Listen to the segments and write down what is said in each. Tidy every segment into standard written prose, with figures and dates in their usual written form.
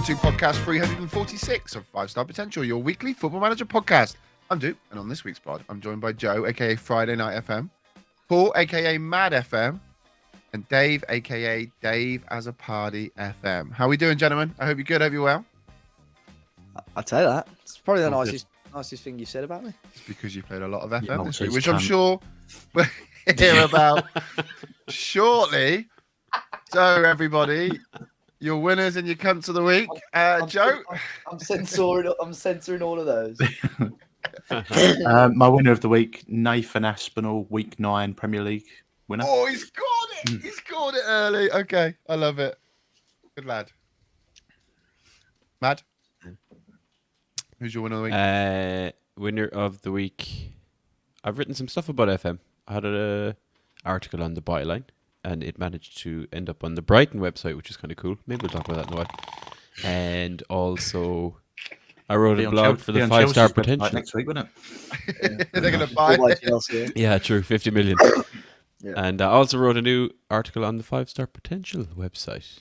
to podcast 346 of 5 Star Potential, your weekly Football Manager podcast. I'm Duke, and on this week's pod, I'm joined by Joe, aka Friday Night FM, Paul, aka Mad FM, and Dave, aka Dave as a Party FM. How are we doing, gentlemen? I hope you're good. Hope you're well. I'll tell you that. It's probably the Oh, nicest thing you said about me. It's because you played a lot of FM Yeah, this week, it's which I'm cunt. sure we'll hear about shortly. So, everybody, your winners and your cunts of the week. Joe? I'm censoring all of those. My winner of the week, Nathan Aspinall, Week 9 Premier League winner. Oh, he scored it. He scored it early. Okay, I love it. Good lad. Mad? Who's your winner of the week? Winner of the week. I've written some stuff about FM. I had an article on the Byline, and it managed to end up on the Brighton website, which is kind of cool. Maybe we'll talk about that in a while. And also, I wrote a blog for the 5-star potential. Next week, wouldn't it? They're going to buy it. Chelsea. Yeah, true, 50 million. Yeah. And I also wrote a new article on the 5-star potential website,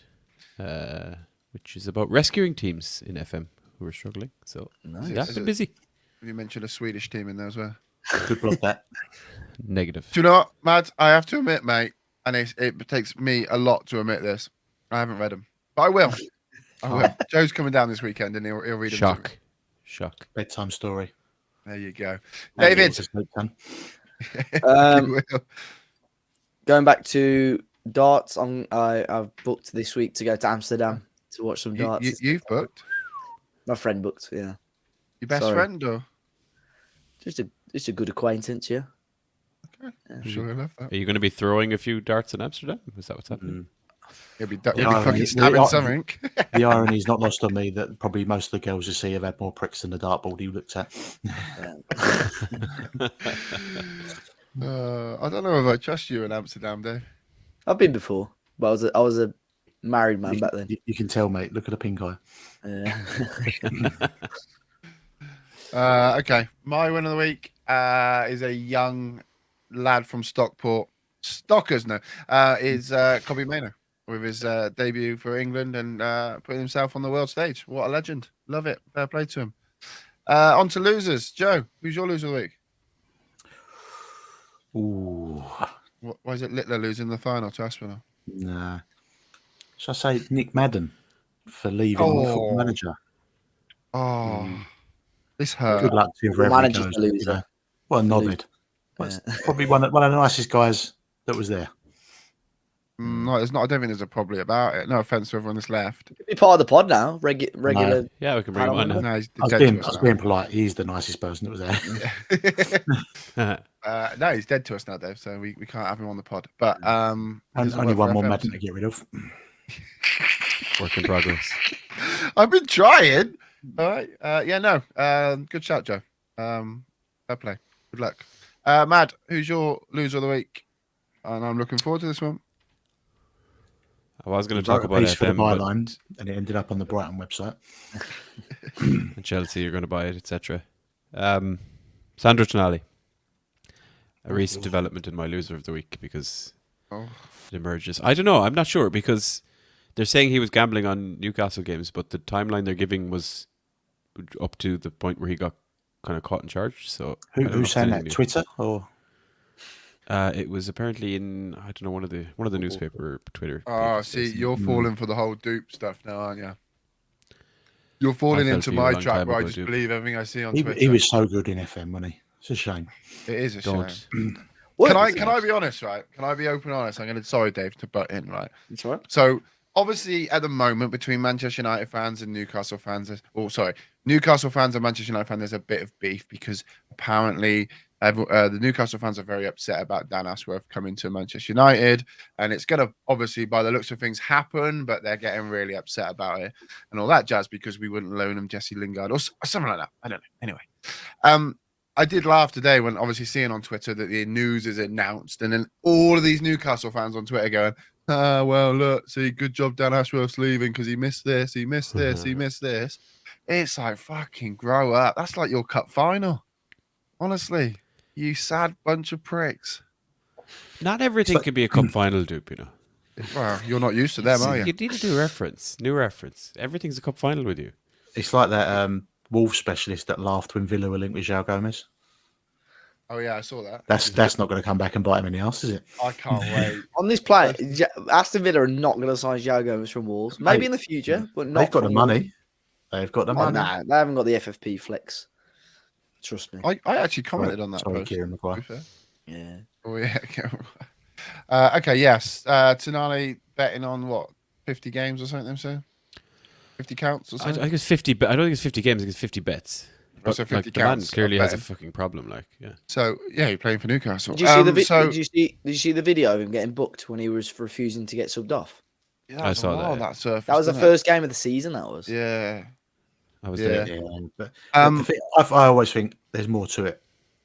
which is about rescuing teams in FM who are struggling. So, Nice. yeah, Is been it- busy. You mentioned a Swedish team in there as well. Good blog that. Negative. Do you know what, Mad? I have to admit, mate, and it takes me a lot to admit this. I haven't read them, but I will. I will. Joe's coming down this weekend, and he'll read them. to me. Shock. Bedtime story. There you go. David. Just hope, son. You will. Going back to darts, I've booked this week to go to Amsterdam to watch some darts. You've booked My friend booked, yeah. your best Sorry. friend, or Just a good acquaintance, yeah. okay. Sure, I love that. Are you going to be throwing a few darts in Amsterdam? Is that what's happening? He'll be Yeah, fucking yeah, stabbing yeah. something. The irony is not lost on me that probably most of the girls you see have had more pricks than the dartboard he looks at. I don't know if I trust you in Amsterdam, Dave. I've been before, but I was a married man back then. You can tell, mate. Look at the pink eye. Okay, my win of the week is a young lad from Stockport. Stockers, no. Is Kobe Mainoo with his debut for England and putting himself on the world stage. What a legend. Love it. Fair play to him. On to losers. Joe, who's your loser of the week? Ooh, Why is it Littler losing the final to Aspinall? nah. Should I say Nick Madden for leaving Oh. Football Manager? Oh, this hurt. Good luck to you wherever he Manager's goes. the loser. Well, The nodded. Well, it's probably one of the nicest guys that was there. No, there's not. I don't think there's a probably about it. No offense to everyone that's left. Be part of the pod now. Regular. Yeah, we can bring him on now. No, he's I was dead being, to I was us being polite. He's the nicest person that was there. now. No, he's dead to us now, Dave. So we can't have him on the pod. But it And doesn't only work one for more FM, Madden so- to get rid of. Work in progress. I've been trying. All right. Yeah, no. Good shout, Joe. Fair play. Good luck. Mad, who's your loser of the week? And I'm looking forward to this one. I was going to Wrote talk a about piece for the FM, but byline, and it ended up on the Brighton website. and Chelsea are going to buy it, etc. Sandro Tonali. A recent development in my loser of the week because Oh. it emerges. I don't know. I'm not sure because they're saying he was gambling on Newcastle games, but the timeline they're giving was up to the point where he got kind of caught in charge. So I don't know if Who's it's saying that? anything new. Twitter or It was apparently in I don't know one of the newspaper Twitter. Oh, pages, see, basically. you're falling for the whole dupe stuff now, aren't you? You're falling fell into for you a my long trap time where I ago, just dupe. believe everything I see on he, Twitter. he was so good in FM, wasn't he? It's a shame. It is a Don't. shame. What? Can I be honest, right? Can I be open and honest? I'm going to, sorry, Dave, to butt in, right? It's all right. So obviously, at the moment, between Manchester United fans and Newcastle fans, Newcastle fans and Manchester United fans, there's a bit of beef because apparently the Newcastle fans are very upset about Dan Ashworth coming to Manchester United, and it's going to obviously, by the looks of things, happen. But they're getting really upset about it and all that jazz because we wouldn't loan him Jesse Lingard or something like that. I don't know. Anyway, I did laugh today when obviously seeing on Twitter that the news is announced, and then all of these Newcastle fans on Twitter going, well, look, see, good job Dan Ashworth's leaving because he missed this, he missed this, he missed this. It's like, fucking grow up. That's like your cup final. Honestly, you sad bunch of pricks. Not everything can be a cup final, dupe. You know. Well, you're not used to them, are You you? need to do new reference. Everything's a cup final with you. It's like that Wolves specialist that laughed when Villa were linked with João Gomez. Oh yeah, I saw that. That's not going to come back and bite him in the ass, is it? I can't wait. On this play, Aston Villa are not going to sign João Gomez from Wolves. Maybe in the future, but not. They've got the from money. They've got the Wolves. Oh, money. nah, they haven't got the FFP flex. Trust me. I actually commented on that Sorry, post. Kieran to be Maguire. fair. Yeah. Oh yeah. Okay. Yes. Tonali betting on what 50 games or something. So 50 counts or I something. think it's 50. I don't think it's 50 games. I think it's 50 bets. But so 50 like, the man counts clearly of has a betting. fucking problem. Like, yeah. So yeah, you're playing for Newcastle. Did you see the so did you see the video of him getting booked when he was refusing to get subbed off? yeah, that I was saw a while that, on yeah. that surface. That was the wasn't it? first game of the season. That was. Yeah. I was Yeah. there. Yeah, but Um, the thing, I always think there's more to it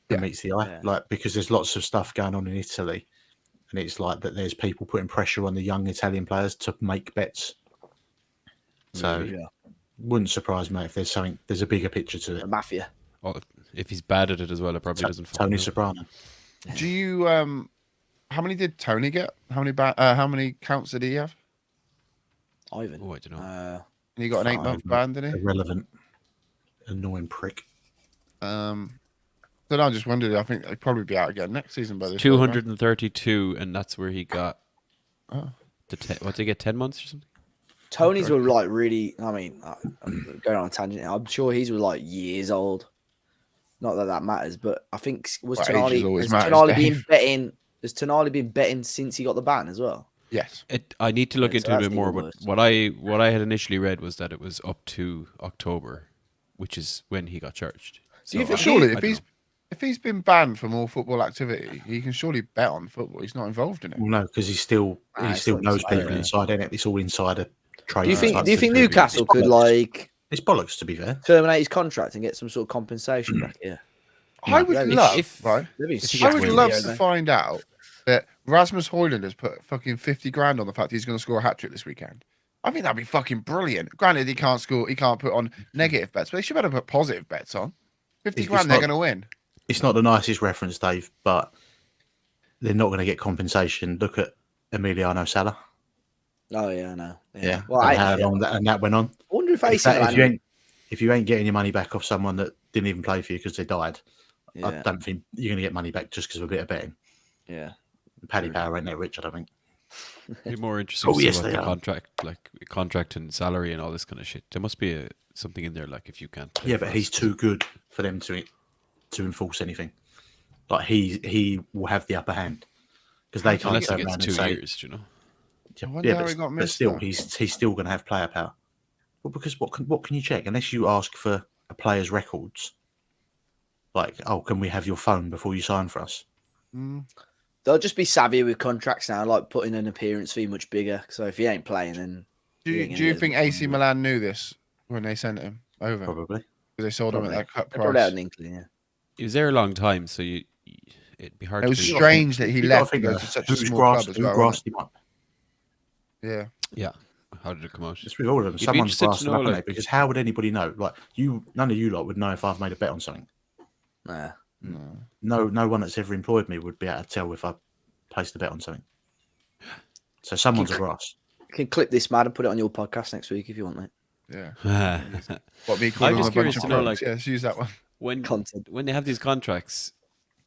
than Yeah. meets the eye. Yeah. Like because there's lots of stuff going on in Italy, and it's like that. There's people putting pressure on the young Italian players to make bets. So Yeah. wouldn't surprise me if there's a bigger picture to The it. mafia. Oh, if he's bad at it as well, it probably doesn't. Tony fucking help. Soprano. Do you how many did Tony get? How many counts did he have? Ivan. Oh, I don't know. And he got an 8-month Five, ban, didn't he? Irrelevant, annoying prick. So no, I just wondered. I think he'd probably be out again next season by this point, right? 232, and that's where he got. Oh. What did he get? 10 months or something? Tony's were like really. I mean, I'm going on a tangent. I'm sure he's were like years old. Not that that matters, but I think was Well, ages Tonali. always Has matters, Tonali been Dave. betting? Has Tonali been betting since he got the ban as well? Yes. I need to look Yeah, into so it a that's bit more, even but worse. what I had initially read was that it was up to October, which is when he got charged. Do you So think Surely, I if don't he's been banned from all football activity, he can surely bet on football. He's not involved in it. Well, no, because he still it's knows not people insider. inside, innit? It's all insider trade. Do you think? type Do you think thing. Newcastle It's could bollocks. like It's bollocks, to be fair. terminate his contract and get some sort of compensation back here? I would If- love, if- right? Maybe If he I gets would wins, love yeah, to find out that Rasmus Højlund has put fucking 50 grand on the fact he's going to score a hat trick this weekend. I think that'd be fucking brilliant. Granted, he can't score, he can't put on negative bets, but they should better put positive bets on. 50 It's grand, they're not- going to win. It's not the nicest reference, Dave, but they're not going to get compensation. Look at Emiliano Sala. Oh yeah, I know. Yeah, Well, and I how long that went on. wonder if If, AC that, Milan. if you ain't getting your money back off someone that didn't even play for you because they died, I Yeah, don't think you're going to get money back just because of a bit of betting. yeah. Paddy Power ain't that rich, I don't think. It'd be more interesting Oh, to see yes, what they the are. contract and salary and all this kind of shit. There must be something in there, like if you can't. play Yeah, for but us. he's too good for them to enforce anything. Like he will have the upper hand because they can't Unless he turn gets around 2 and say, years, you know. I wonder how he got but missed, still, though. he's still going to have player power. Well, because what can you check unless you ask for a player's records? Like, oh, can we have your phone before you sign for us? Mm. They'll just be savvy with contracts now, like putting an appearance fee much bigger. So if he ain't playing, then Do he you, ain't gonna do you get as think much AC money. Milan knew this when they sent him over? Because Probably. they sold him at Probably. that cut They probably had price. an inkling. Yeah. He was there a long time, so it'd be hard It was to. strange that he You gotta left to think go of to such a who's small grassed- club as who well. grassed wasn't him up. it? Yeah. Yeah. How did it come out? It's with all of them. You'd be Someone's interested to grassed them know, up, innit? like- Because how would anybody know? Like none of you lot would know if I've made a bet on something. Nah. No. No one that's ever employed me would be able to tell if I placed a bet on something. So someone's a grass. You can clip this, Mad, and put it on your podcast next week if you want, mate. Yeah. What me calling just on a bunch curious of to know, blokes. like- Yeah, let's use that one. when Content. when they have these contracts,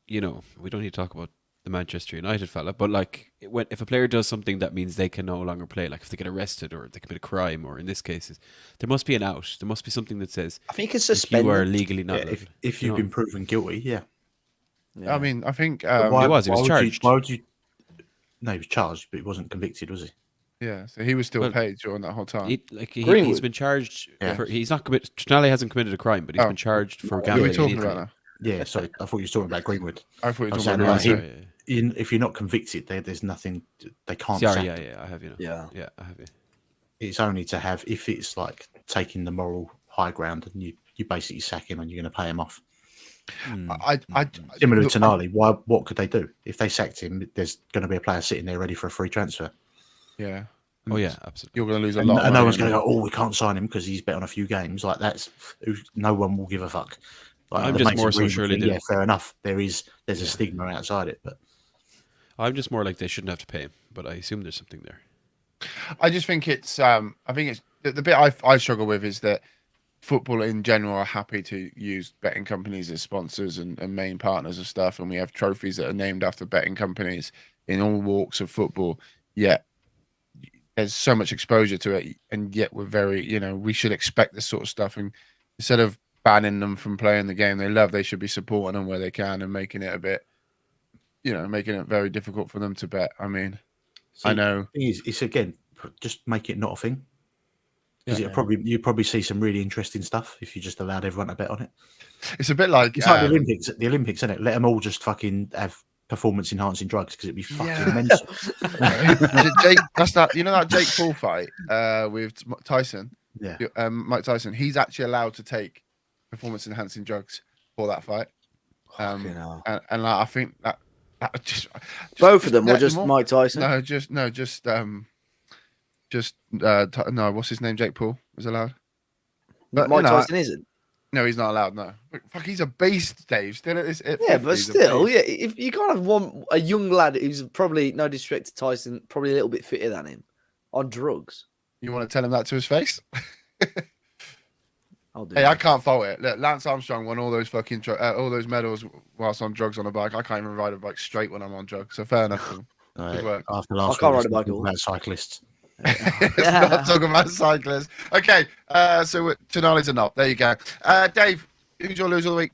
you know, we don't need to talk about the Manchester United fella, but like if a player does something that means they can no longer play, like if they get arrested or they commit a crime, or in this case, there must be an out. There must be something that says I think you can if suspend. you are them. legally not. Yeah, allowed. if You you've know. been proven guilty, yeah. I mean, I think. But He was would charged. why would you? No, he was charged, but he wasn't convicted, was he? Yeah, so he was still Well, paid during that whole time. he's Greenwood. been charged Yeah. for. He's not committed. Tonali hasn't committed a crime, but he's Oh. been charged for What are we gambling. in talking Italy. about now? Yeah, sorry, I thought you were talking about Greenwood. I thought you were I'm talking saying, about right, Greenwood. Sorry, yeah. If you're not convicted, there's nothing they can't. Sorry, sack. yeah, I have you know. Yeah. Yeah, I have you. It's only to have if it's like taking the moral high ground and you basically sack him and you're going to pay him off. Similar look, to Tonali, what could they do if they sacked him? There's going to be a player sitting there ready for a free transfer. Yeah, Oh yeah, absolutely. you're going to lose a And, lot. and no one's of going money. to go, oh, we can't sign him because he's bet on a few games. Like no one will give a fuck. Like, I'm the just Mason more so Greenwood surely thing, that- yeah, fair enough. There's a stigma outside it, but I'm just more like they shouldn't have to pay him, but I assume there's something there. I just think it's I think it's the bit I struggle with is that football in general are happy to use betting companies as sponsors and main partners of stuff, and we have trophies that are named after betting companies in all walks of football. Yet there's so much exposure to it, and yet we're very, we should expect this sort of stuff, and instead of banning them from playing the game they love, they should be supporting them where they can and making it a bit, making it very difficult for them to bet. I mean, See, I know. It's again, just make it not a thing. Because Yeah. you'd probably see some really interesting stuff if you just allowed everyone to bet on it. It's a bit like, It's like the Olympics. The Olympics, isn't it? Let them all just fucking have performance-enhancing drugs because it'd be fucking Yeah. mental. Jake, that's that. You know that Jake Paul fight with Tyson, Yeah. Mike Tyson. He's actually allowed to take performance-enhancing drugs for that fight. Fucking hell. And like, I think that just Both of them, or let just them all- Mike Tyson? No, no. What's his name? Jake Paul was allowed. But, Mike Tyson isn't. No, he's not allowed. No, fuck, he's a beast, Dave. Still at this. Yeah, but still, yeah. If you kind of want a young lad who's probably, no disrespect to Tyson, probably a little bit fitter than him, on drugs, You want to tell him that to his face? I'll do. Hey, that. I can't fault it. Look, Lance Armstrong won all those fucking all those medals whilst on drugs on a bike. I can't even ride a bike straight when I'm on drugs. So fair enough. To him. Good work. After last can't week, ride a bike let's all. talk about cyclists. Let's not talking about cyclists. Okay, so Tonali's a knob. There you go. Dave, who's your loser of the week?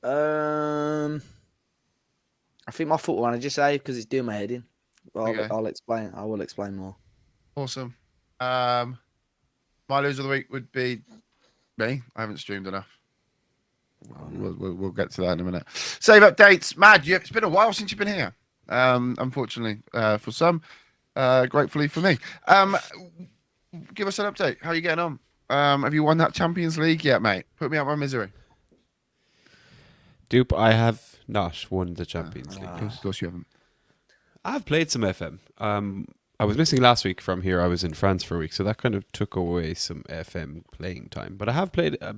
I think my football manager say because it's doing my head in. But Okay. I'll explain. I will explain more. Awesome. My loser of the week would be me. I haven't streamed enough. We'll get to that in a minute. Save updates. Mad, it's been a while since you've been here. Unfortunately, for some, gratefully for me. Give us an update. How are you getting on? Have you won that Champions League yet, mate? Put me out of my misery. Dupe, I have not won the Champions League. Of course you haven't. I've played some FM. I was missing last week from here. I was in France for a week, so that kind of took away some FM playing time. But I have played a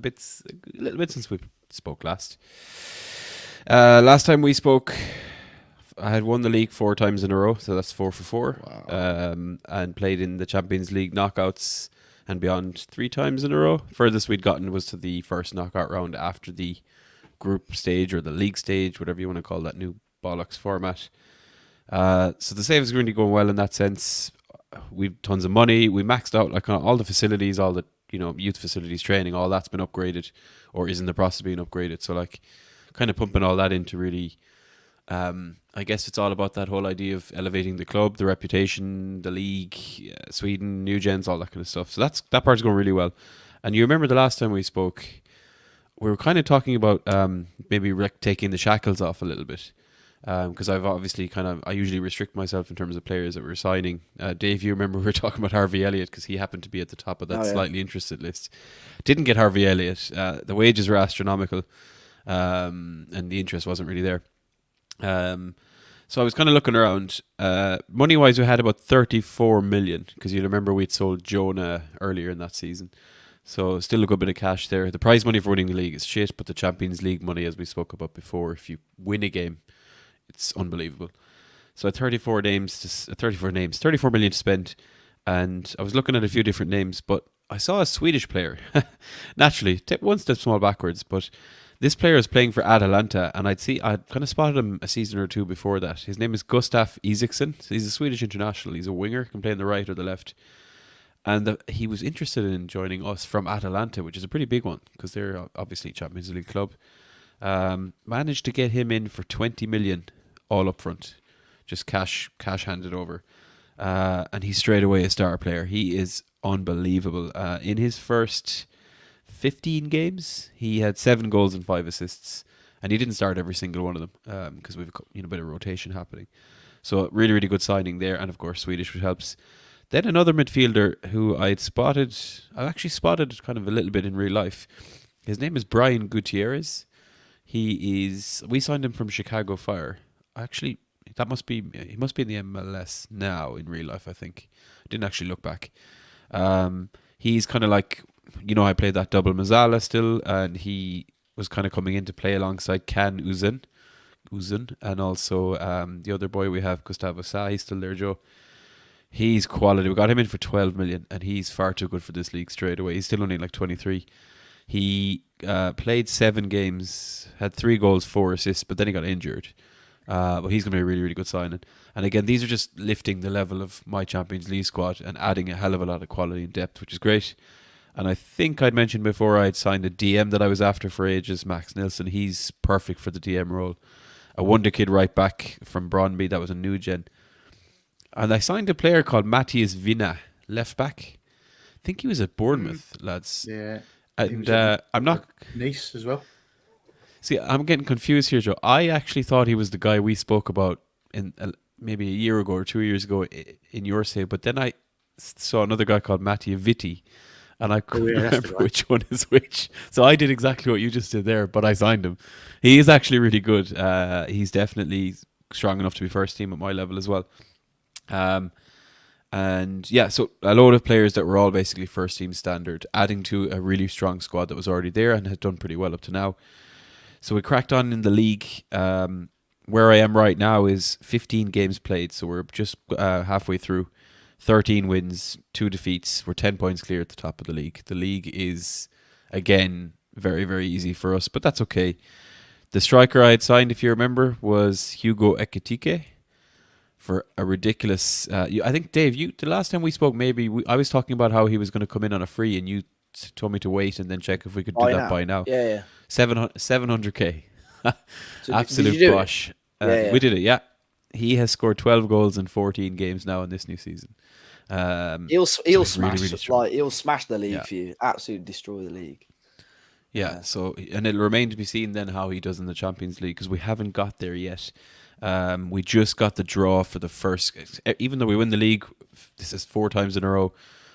little bit since we spoke last. Last time we spoke, I had won the league 4 times in a row, so that's 4 for 4. Wow. And played in the Champions League knockouts and beyond 3 times in a row. Furthest we'd gotten was to the first knockout round after the group stage or the league stage, whatever you want to call that new bollocks format. So the save is really going well in that sense. We've tons of money. We maxed out like all the facilities, all the youth facilities, training, all that's been upgraded or is in the process of being upgraded. So like kind of pumping all that into really. I guess it's all about that whole idea of elevating the club, the reputation, the league, Sweden, new gens, all that kind of stuff. So that part's going really well. And you remember the last time we spoke, we were kind of talking about maybe taking the shackles off a little bit. Because I've obviously I usually restrict myself in terms of players that we're signing. Dave, you remember we were talking about Harvey Elliott because he happened to be at the top of that slightly interested list. Didn't get Harvey Elliott. The wages were astronomical, and the interest wasn't really there. So I was kind of looking around. Money-wise, we had about 34 million because you remember we'd sold Jonah earlier in that season. So still a good bit of cash there. The prize money for winning the league is shit, but the Champions League money, as we spoke about before, if you win a game, it's unbelievable. So 34 million to spend, and I was looking at a few different names, but I saw a Swedish player. Naturally, one step small backwards, but this player is playing for Atalanta, and I'd kind of spotted him a season or 2 before that. His name is Gustaf Isaksson. He's a Swedish international. He's a winger, can play on the right or the left. And he was interested in joining us from Atalanta, which is a pretty big one because they're obviously a Champions League club. Managed to get him in for 20 million all up front, just cash handed over, and he's straight away a star player. He is unbelievable. In his first 15 games, he had 7 goals and 5 assists, and he didn't start every single one of them because we've got a bit of rotation happening. So really, really good signing there, and of course Swedish, which helps. Then another midfielder who I actually spotted kind of a little bit in real life. His name is Brian Gutierrez. We signed him from Chicago Fire. Actually, he must be in the MLS now in real life, I think. I didn't actually look back. He's kind of like, I played that double Mazzala still, and he was kind of coming in to play alongside Can Uzun, and also the other boy we have, Gustavo Sa, he's still there, Joe. He's quality. We got him in for 12 million, and he's far too good for this league straight away. He's still only like 23. He played 7 games, had 3 goals, 4 assists, but then he got injured. But he's going to be a really, really good signing. And again, these are just lifting the level of my Champions League squad and adding a hell of a lot of quality and depth, which is great. And I think I'd mentioned before I'd signed a DM that I was after for ages, Max Nilsson. He's perfect for the DM role. A wonder kid right back from Brøndby. That was a new gen. And I signed a player called Matthias Vina, left back. I think he was at Bournemouth, lads. Yeah. And I'm not. Nice as well. See, I'm getting confused here, Joe. I actually thought he was the guy we spoke about in maybe a year ago or 2 years ago in your save, but then I saw another guy called Mattia Vitti, and I couldn't remember which one is which. So I did exactly what you just did there, but I signed him. He is actually really good. He's definitely strong enough to be first team at my level as well. And yeah, so a load of players that were all basically first team standard, adding to a really strong squad that was already there and had done pretty well up to now. So we cracked on in the league. Where I am right now is 15 games played, so we're just halfway through. 13 wins, 2 defeats. We're 10 points clear at the top of the league. The league is, again, very, very easy for us, but that's okay. The striker I had signed, if you remember, was Hugo Ekitike for a ridiculous... I think, Dave, the last time we spoke, I was talking about how he was going to come in on a free, and you told me to wait and then check if we could do that by now. Yeah. 700k. So Absolute bosh. We did it, yeah. He has scored 12 goals in 14 games now in this new season. He'll smash really strong. he'll smash the league for you. Absolutely destroy the league. Yeah, so and it'll remain to be seen then how he does in the Champions League because we haven't got there yet. We just got the draw for the first. Even though we win the league, this is 4 times in a row.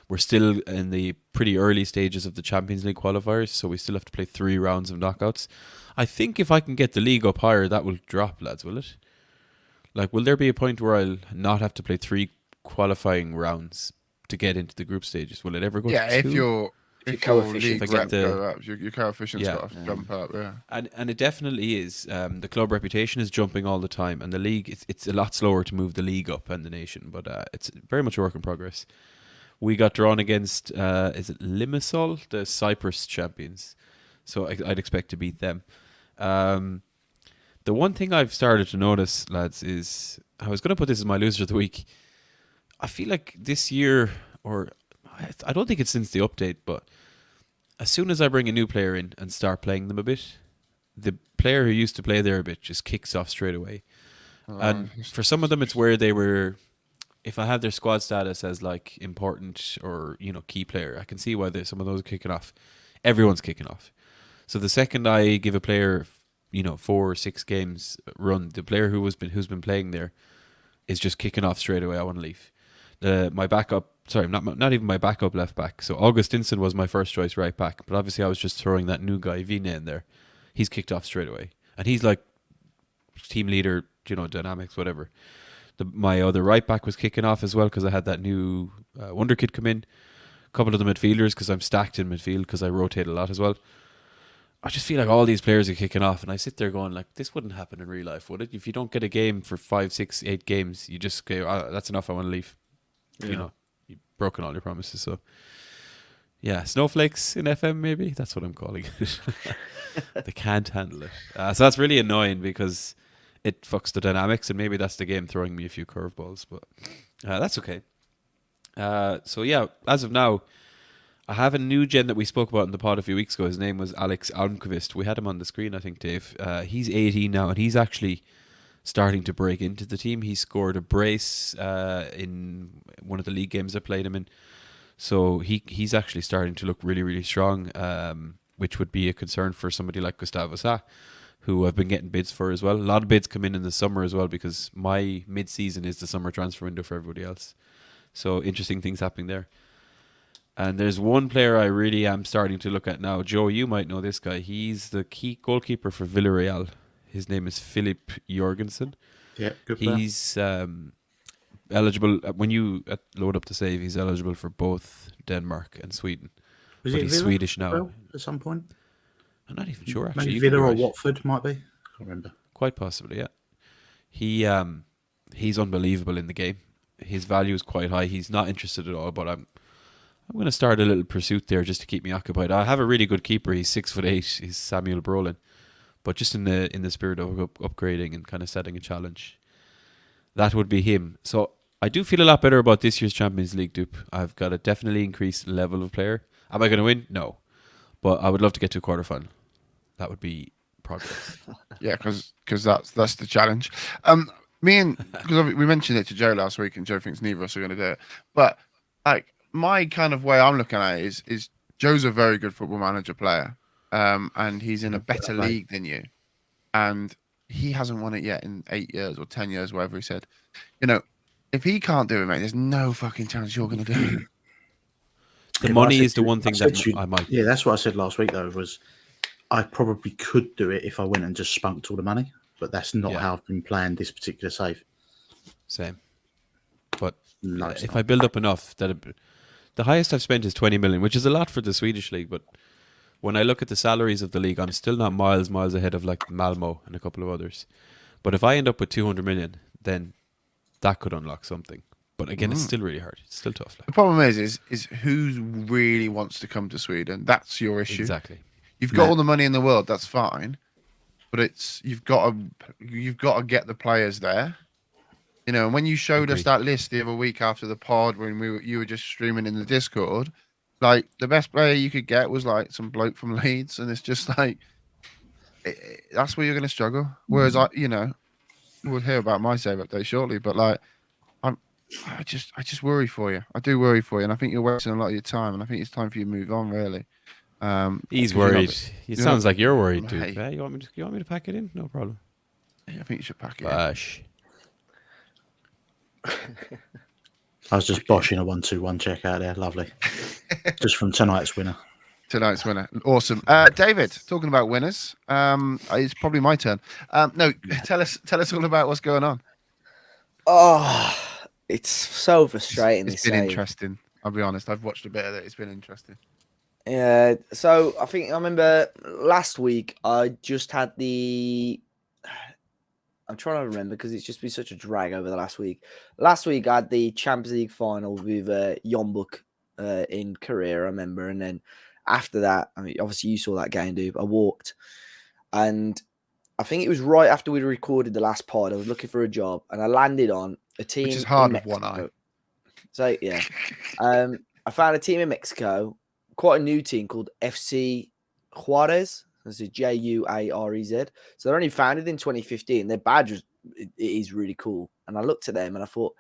We're still in the pretty early stages of the Champions League qualifiers, so we still have to play 3 rounds of knockouts. I think if I can get the league up higher, that will drop, lads, will it? Like, will there be a point where I'll not have to play 3 qualifying rounds to get into the group stages? Will it ever go to 2? Yeah, if your league If I rep get go up, your coefficient's got to jump up, yeah. And it definitely is. The club reputation is jumping all the time, and the league, it's a lot slower to move the league up and the nation, but it's very much a work in progress. We got drawn against, is it Limassol, the Cyprus champions? So I'd expect to beat them. The one thing I've started to notice, lads, is I was going to put this as my loser of the week. I feel like this year, or I don't think it's since the update, but as soon as I bring a new player in and start playing them a bit, the player who used to play there a bit just kicks off straight away. And for some of them, it's where they were... If I have their squad status as like important or key player, I can see why some of those are kicking off. Everyone's kicking off. So the second I give a player, 4 or 6 games run, the player who's been playing there is just kicking off straight away. I want to leave. My backup, not even my backup left back. So Augustinson was my first choice right back, but obviously I was just throwing that new guy Vina in there. He's kicked off straight away, and he's like team leader, dynamics, whatever. My other right back was kicking off as well because I had that new wonder kid come in. A couple of the midfielders because I'm stacked in midfield because I rotate a lot as well. I just feel like all these players are kicking off, and I sit there going like, this wouldn't happen in real life, would it? If you don't get a game for 5, 6, 8 games, you just go, that's enough, I want to leave. Yeah. You've broken all your promises. So yeah, snowflakes in FM, maybe that's what I'm calling it. They can't handle it. So that's really annoying because it fucks the dynamics, and maybe that's the game throwing me a few curveballs, but that's okay. So yeah, as of now, I have a new gen that we spoke about in the pod a few weeks ago. His name was Alex Almqvist. We had him on the screen, I think, Dave. He's 18 now, and he's actually starting to break into the team. He scored a brace in one of the league games I played him in. So he's actually starting to look really, really strong, which would be a concern for somebody like Gustavo Sa, who I've been getting bids for as well. A lot of bids come in the summer as well because my mid-season is the summer transfer window for everybody else. So interesting things happening there. And there's one player I really am starting to look at now. Joe, you might know this guy. He's the key goalkeeper for Villarreal. His name is Philip Jorgensen. Yeah, good player. He's eligible, when you load up the save, he's eligible for both Denmark and Sweden. Was but it he's Villa Swedish now. well, at some point? I'm not even sure, actually. Maybe You could be Villa or right. Watford might be. I can't remember. Quite possibly, yeah. He's unbelievable in the game. his value is quite high. He's not interested at all, but I'm going to start a little pursuit there just to keep me occupied. I have a really good keeper. He's 6'8". He's Samuel Brolin, but just in the spirit of upgrading and kind of setting a challenge, that would be him. So I do feel a lot better about this year's Champions League dupe. I've got a definitely increased level of player. Am I going to win? No, but I would love to get to a quarterfinal. That would be progress. Yeah, because that's the challenge. Because we mentioned it to Joe last week, and Joe thinks neither of us are going to do it. But like my kind of way I'm looking at it is Joe's a very good football manager player, and he's in a better league than you, and he hasn't won it yet in 8 years or 10 years, whatever he said. You know, if he can't do it, mate, there's no fucking chance you're going to do it. The money is the one thing that I might. Yeah, that's what I said last week, though, was I probably could do it if I went and just spunked all the money, but that's not how I've been playing this particular save. Same. But No, if I build up enough, the highest I've spent is 20 million, which is a lot for the Swedish league, but when I look at the salaries of the league, I'm still not miles ahead of like Malmo and a couple of others. But if I end up with 200 million, then that could unlock something. But again, it's still really hard. It's still tough. The problem is who really wants to come to Sweden? That's your issue. Exactly. You've got all the money in the world. That's fine, but you've got to get the players there. You know, and when you showed us that list the other week after the pod, when you were just streaming in the Discord, like the best player you could get was like some bloke from Leeds, and it's just like that's where you're going to struggle. Whereas we'll hear about my save update shortly, but like I just worry for you. I do worry for you, and I think you're wasting a lot of your time, and I think it's time for you to move on, really. He's worried. It sounds like you're worried, dude. Hey. Yeah, you want me to pack it in? No problem. I think you should pack it. Bash. I was just boshing a 1-2-1 check out there. Lovely. Just from tonight's winner. Tonight's winner. Awesome. David, talking about winners. It's probably my turn. No, tell us all about what's going on. Oh, it's so frustrating. It's been interesting. I'll be honest. I've watched a bit of it. It's been interesting. Yeah. So I remember last week I just had I'm trying to remember because it's just been such a drag over the last week. Last week I had the Champions League final with Yombuk in Korea, I remember, and then after that, I mean, obviously you saw that game, dude. I walked, and I think it was right after we recorded the last pod. I was looking for a job, and I landed on a team. Which is hard in with one eye. So yeah, I found a team in Mexico, quite a new team called FC Juarez. This is Juarez. So they're only founded in 2015. Their badge it is really cool, and I looked at them and I thought,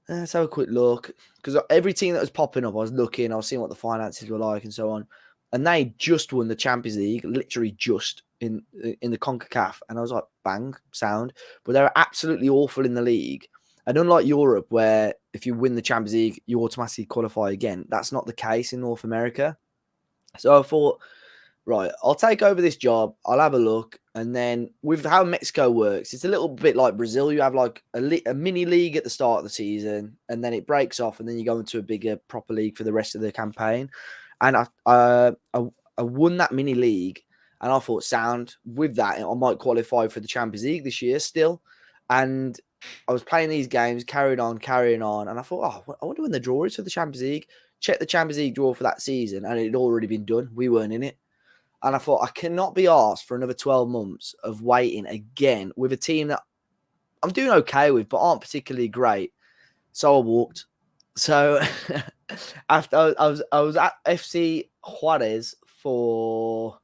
let's have a quick look, because every team that was popping up, I was looking, I was seeing what the finances were like and so on, and they just won the Champions League, literally just in the CONCACAF, and I was like, bang, sound, but they're absolutely awful in the league. And unlike Europe, where if you win the Champions League, you automatically qualify again, that's not the case in North America. So I thought, right, I'll take over this job. I'll have a look. And then with how Mexico works, it's a little bit like Brazil. You have like a mini league at the start of the season, and then it breaks off, and then you go into a bigger proper league for the rest of the campaign. And I won that mini league, and I thought, sound, with that, I might qualify for the Champions League this year still. And I was playing these games, carrying on. And I thought, I wonder when the draw is for the Champions League. Check the Champions League draw for that season, and it had already been done. We weren't in it. And I thought, I cannot be asked for another 12 months of waiting again with a team that I'm doing okay with, but aren't particularly great. So I walked. So after I was at FC Juarez for,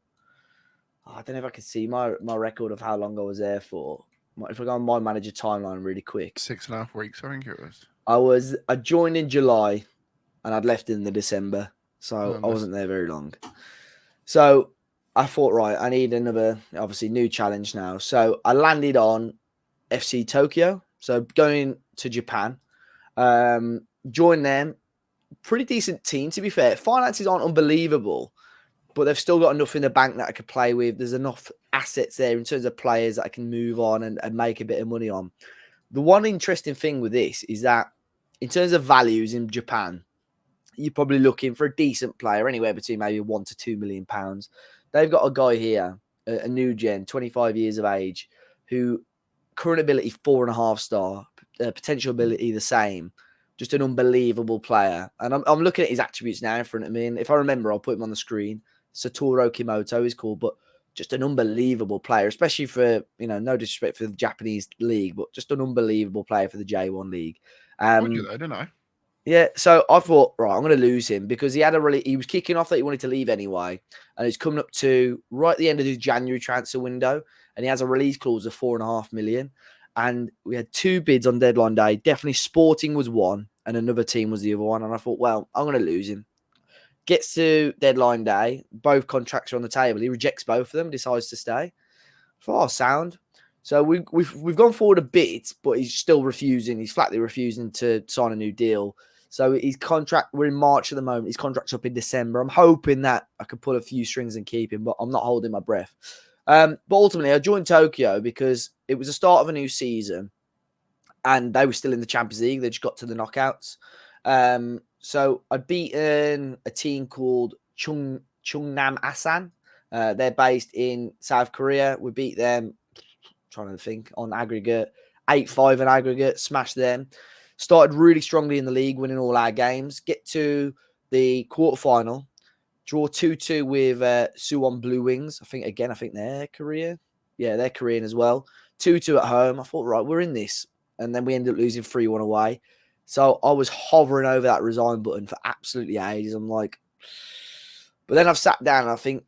I don't know if I can see my record of how long I was there for. If I go on my manager timeline really quick. 6.5 weeks, I think it was. I joined in July and I'd left in the December. So I wasn't there very long. So I thought, right, I need another, obviously, new challenge now. So I landed on FC Tokyo. So going to Japan, joined them. Pretty decent team, to be fair. Finances aren't unbelievable, but they've still got enough in the bank that I could play with. There's enough assets there in terms of players that I can move on and make a bit of money on. The one interesting thing with this is that in terms of values in Japan, you're probably looking for a decent player, anywhere between maybe £1 to £2 million. They've got a guy here, a new gen, 25 years of age, who current ability 4.5 star, potential ability the same. Just an unbelievable player. And I'm looking at his attributes now in front of me. And if I remember, I'll put him on the screen. Satoru Kimoto is called, but just an unbelievable player, especially for, no disrespect for the Japanese league, but just an unbelievable player for the J1 league. Told you though, didn't I? Yeah, so I thought, right, I'm going to lose him because he was kicking off that he wanted to leave anyway, and it's coming up to right at the end of the January transfer window, and he has a release clause of 4.5 million, and we had 2 bids on deadline day. Definitely Sporting was one, and another team was the other one, and I thought, well, I'm going to lose him. Gets to deadline day, both contracts are on the table. He rejects both of them, decides to stay. I thought, sound. So we've gone forward a bit, but he's still refusing. He's flatly refusing to sign a new deal. So his contract, we're in March at the moment. His contract's up in December. I'm hoping that I could pull a few strings and keep him, but I'm not holding my breath. But ultimately, I joined Tokyo because it was the start of a new season, and they were still in the Champions League. They just got to the knockouts. So I'd beaten a team called Chungnam Asan. They're based in South Korea. We beat them, trying to think, on aggregate, 8-5 in aggregate, smashed them. Started really strongly in the league, winning all our games. Get to the quarterfinal, draw 2-2 with Suwon Blue Wings. I think they're Korean. Yeah, they're Korean as well. 2-2 at home. I thought, right, we're in this. And then we ended up losing 3-1 away. So I was hovering over that resign button for absolutely ages. I'm like, but then I've sat down and I think,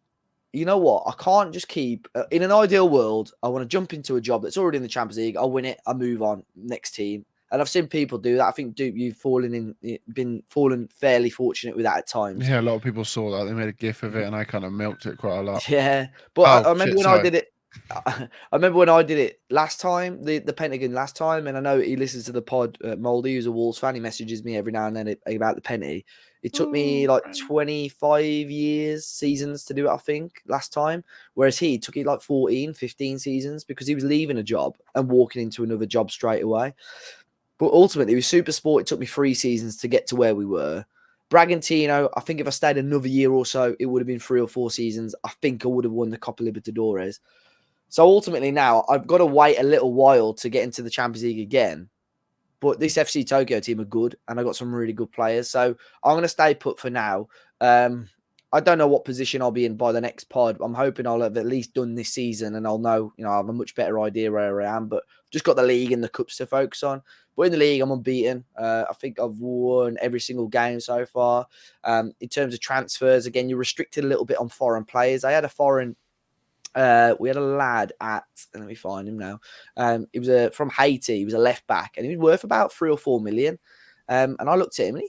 you know what? I can't just keep, in an ideal world, I want to jump into a job that's already in the Champions League. I'll win it. I move on, next team. And I've seen people do that. I think, Dupe, you've been fairly fortunate with that at times. Yeah, a lot of people saw that. They made a gif of it, and I kind of milked it quite a lot. Yeah, but I remember when I did it. I remember when I did it last time, the Pentagon last time, and I know he listens to the pod. Moldy, who's a Wolves fan, he messages me every now and then about the penny. It took me like 25 seasons to do it, I think, last time. Whereas he took it like 14, 15 seasons because he was leaving a job and walking into another job straight away. But ultimately, with Super Sport, it took me 3 seasons to get to where we were. Bragantino, I think if I stayed another year or so, it would have been 3 or 4 seasons. I think I would have won the Copa Libertadores. So ultimately now, I've got to wait a little while to get into the Champions League again. But this FC Tokyo team are good, and I got some really good players. So I'm going to stay put for now. I don't know what position I'll be in by the next pod. I'm hoping I'll have at least done this season, and I'll know, I have a much better idea where I am. But I've just got the league and the cups to focus on. But in the league, I'm unbeaten. I think I've won every single game so far. In terms of transfers, again, you're restricted a little bit on foreign players. I had a foreign. We had a lad at, let me find him now. He was from Haiti. He was a left back, and he was worth about 3 or 4 million. And I looked at him, and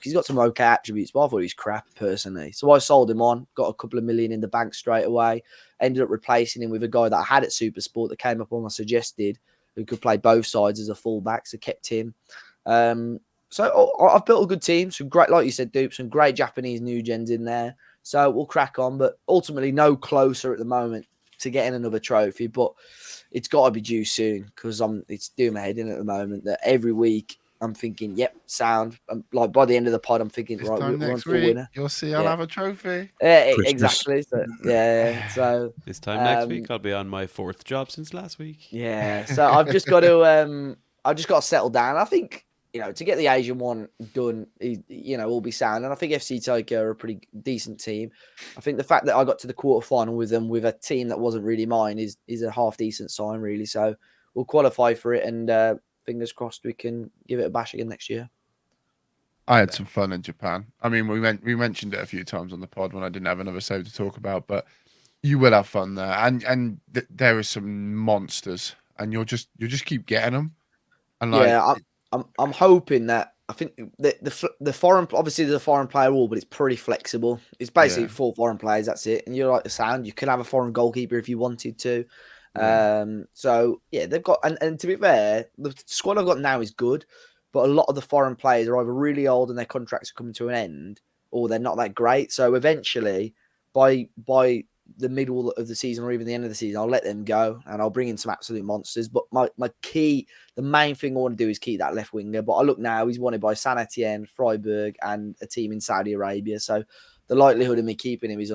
he's got some okay attributes, but I thought he was crap personally. So I sold him on, got a couple of million in the bank straight away. Ended up replacing him with a guy that I had at Super Sport that came up on my suggested, who could play both sides as a fullback. So kept him. So I've built a good team. Some great, like you said, Dupe, some great Japanese new gens in there. So we'll crack on, but ultimately no closer at the moment to getting another trophy. But it's got to be due soon because it's doing my head in at the moment that every week I'm thinking, yep, sound. Like by the end of the pod, I'm thinking, This right, time we're on next for a week, winner. you'll see I'll have a trophy. Yeah, Christmas. exactly. So, yeah, so This time next week, I'll be on my 4th job since last week. yeah. So I've just got to, settle down. I think, to get the Asian one done, will be sound. And I think FC Tokyo are a pretty decent team. I think the fact that I got to the quarterfinal with them with a team that wasn't really mine is a half decent sign, really. So we'll qualify for it, and fingers crossed we can give it a bash again next year. I had some fun in Japan. I mean, we mentioned it a few times on the pod when I didn't have another save to talk about, but you will have fun there, and there are some monsters, and you'll just keep getting them. And like, I'm hoping that. I think the foreign, obviously there's a foreign player rule, but it's pretty flexible. It's basically 4 foreign players. That's it. And you're like the sound. You could have a foreign goalkeeper if you wanted to. So yeah, they've got, and to be fair, the squad I've got now is good, but a lot of the foreign players are either really old and their contracts are coming to an end, or they're not that great. So eventually, by the middle of the season or even the end of the season, I'll let them go and I'll bring in some absolute monsters. But my key, the main thing I want to do is keep that left winger. But I look now, he's wanted by San Etienne, Freiburg, and a team in Saudi Arabia. So the likelihood of me keeping him is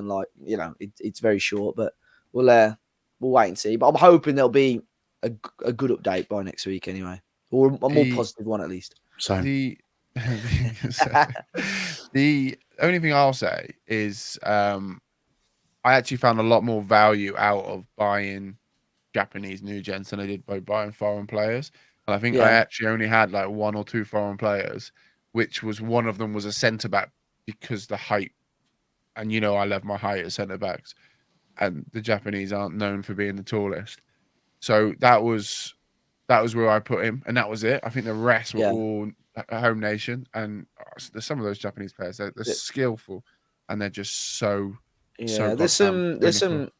it's very short. But we'll wait and see. But I'm hoping there'll be a good update by next week anyway. or a more The- positive one at least. So The the only thing I'll say is I actually found a lot more value out of buying Japanese new gens than I did by buying foreign players. And I think I Yeah. actually only had like 1 or 2 foreign players, which was one of them was a centre back because the height, and you know I love my height as centre backs, and the Japanese aren't known for being the tallest. So that was where I put him, and that was it. I think the rest were Yeah. all a home nation, and there's some of those Japanese players. They're Yeah. skillful, and they're just so Yeah, there's goddamn clinical.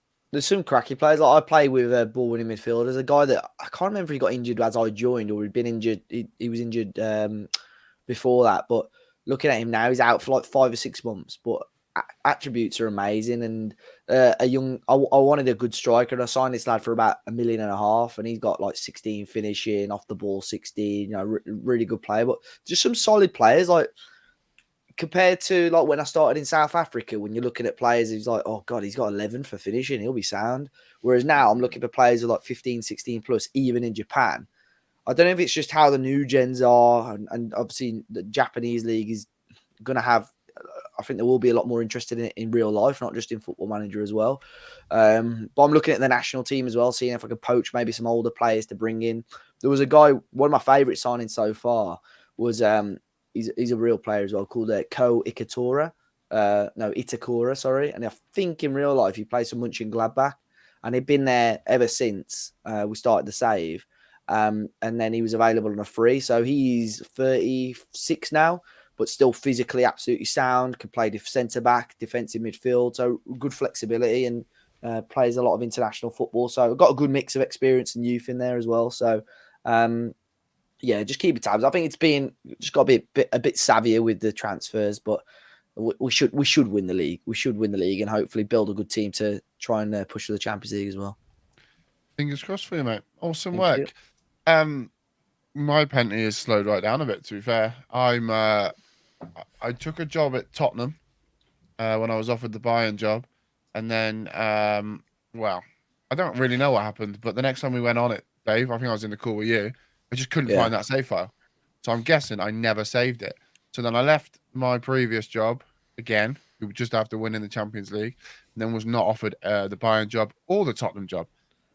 some cracky players. Like I play with a ball winning midfield. There's a guy that I can't remember if he got injured as I joined or he'd been injured. He was injured before that, but looking at him now, he's out for like 5 or 6 months. But attributes are amazing. And I wanted a good striker, and I signed this lad for about $1.5 million, and he's got like 16 finishing off the ball, 16. You know, really good player. But just some solid players like. Compared to like when I started in South Africa, when you're looking at players, he's like, oh God, he's got 11 for finishing. He'll be sound. Whereas now I'm looking for players of like 15, 16 plus, even in Japan. I don't know if it's just how the new gens are. And obviously the Japanese league is going to have, I think there will be a lot more interested in real life, not just in Football Manager as well. But I'm looking at the national team as well, seeing if I could poach maybe some older players to bring in. There was a guy, one of my favourite signings so far was, he's a real player as well, called Ko Itakura. Itakura, sorry. And I think in real life he plays for Mönchengladbach, and he'd been there ever since we started the save. And then he was available on a free. So he's 36 now, but still physically absolutely sound, can play centre back, defensive midfield. So good flexibility and plays a lot of international football. So got a good mix of experience and youth in there as well. So yeah, just keep it tabs. I think it's just got to be a bit savvier with the transfers, but we should win the league. We should win the league and hopefully build a good team to try and push for the Champions League as well. Fingers crossed for you, mate. Awesome Thank work. My penalty has slowed right down a bit. To be fair, I took a job at Tottenham when I was offered the Bayern job, and then well, I don't really know what happened, but the next time we went on it, Dave, I think I was in the call with you. I just couldn't find that save file. So I'm guessing I never saved it. So then I left my previous job again, just after winning the Champions League, and then was not offered the Bayern job or the Tottenham job.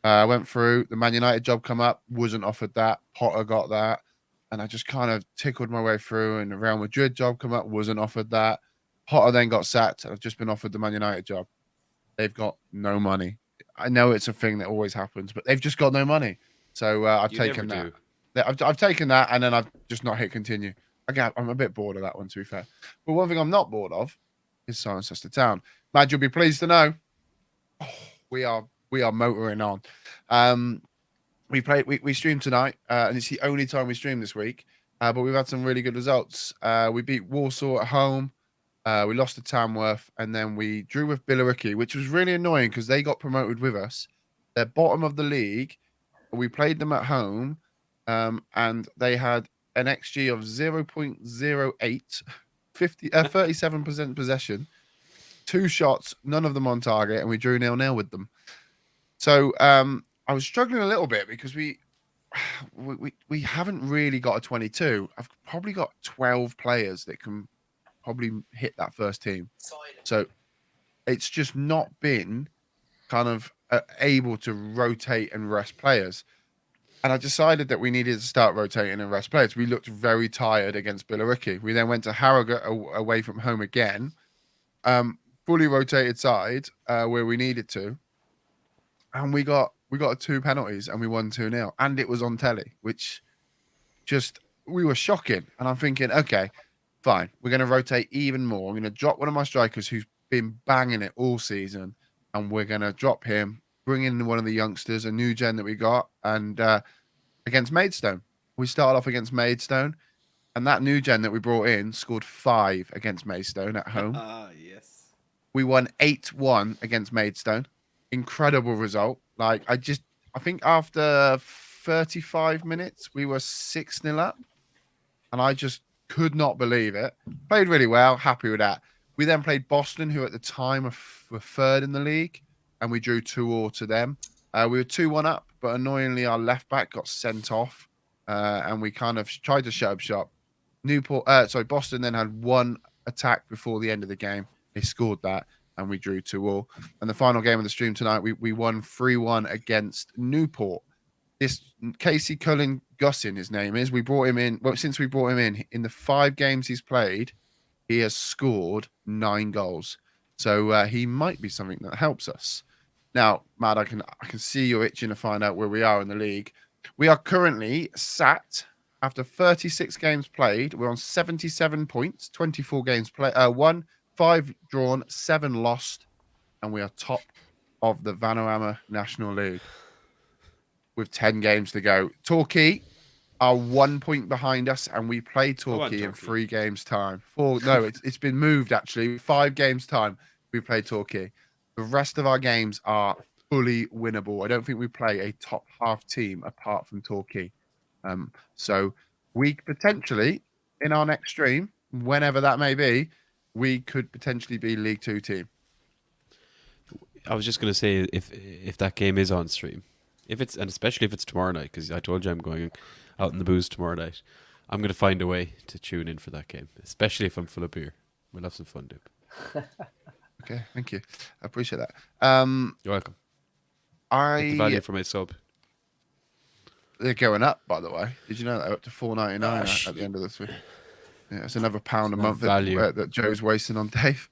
Went through the Man United job, come up, wasn't offered that. Potter got that. And I just kind of tickled my way through, and the Real Madrid job come up, wasn't offered that. Potter then got sacked. I've just been offered the Man United job. They've got no money. I know it's a thing that always happens, but they've just got no money. So I've taken that. I've taken that, and then I've just not hit continue. Again, I'm a bit bored of that one, to be fair. But one thing I'm not bored of is Cirencester Town. Mad, you'll be pleased to know we are motoring on. We streamed tonight, and it's the only time we streamed this week. But we've had some really good results. We beat Warsaw at home. We lost to Tamworth, and then we drew with Billericay, which was really annoying because they got promoted with us. They're bottom of the league. We played them at home. And they had an XG of 0.08, 37% possession, 2 shots, none of them on target, and we drew 0-0 with them. So I was struggling a little bit because we haven't really got a 22. I've probably got 12 players that can probably hit that first team. So it's just not been kind of able to rotate and rest players. And I decided that we needed to start rotating and rest players. We looked very tired against Billericay. We then went to Harrogate away from home again, fully rotated side where we needed to, and we got 2 penalties and we won 2-0, and it was on telly, which just we were shocking. And I'm thinking, okay, fine, we're going to rotate even more. I'm going to drop one of my strikers who's been banging it all season, and we're going to drop him. Bring in one of the youngsters, a new gen that we got, and against Maidstone. We started off against Maidstone, and that new gen that we brought in scored 5 against Maidstone at home. Yes. We won 8-1 against Maidstone. Incredible result. Like, I think after 35 minutes, we were 6-0 up, and I just could not believe it. Played really well, happy with that. We then played Boston, who at the time were 3rd in the league, and we drew 2-2 to them. We were 2-1 up, but annoyingly, our left back got sent off and we kind of tried to shut up shop. Boston then had one attack before the end of the game. They scored that, and we drew 2-2. And the final game of the stream tonight, we won 3-1 against Newport. This Casey Cullen Gussin, his name is. We brought him in. Well, since we brought him in the 5 games he's played, he has scored 9 goals. So he might be something that helps us. Now, Matt, I can see you're itching to find out where we are in the league. We are currently sat after 36 games played. We're on 77 points, 24 games played, won, 5 drawn, 7 lost, and we are top of the Vanarama National League with 10 games to go. Torquay are 1 point behind us, and we play Torquay in 3 games' time. It's been moved actually. 5 games' time, we play Torquay. The rest of our games are fully winnable. I don't think we play a top half team apart from Torquay. So we potentially, in our next stream, whenever that may be, we could potentially be League 2 team. I was just going to say, if that game is on stream, and especially if it's tomorrow night, because I told you I'm going out in the booze tomorrow night, I'm going to find a way to tune in for that game, especially if I'm full of beer. We'll have some fun, dude. Okay, thank you. I appreciate that. You're welcome. Get the value for my sub. They're going up, by the way. Did you know that? Up to $4.99 at the end of this week. Yeah, it's another £1 a month that Joe's wasting on Dave.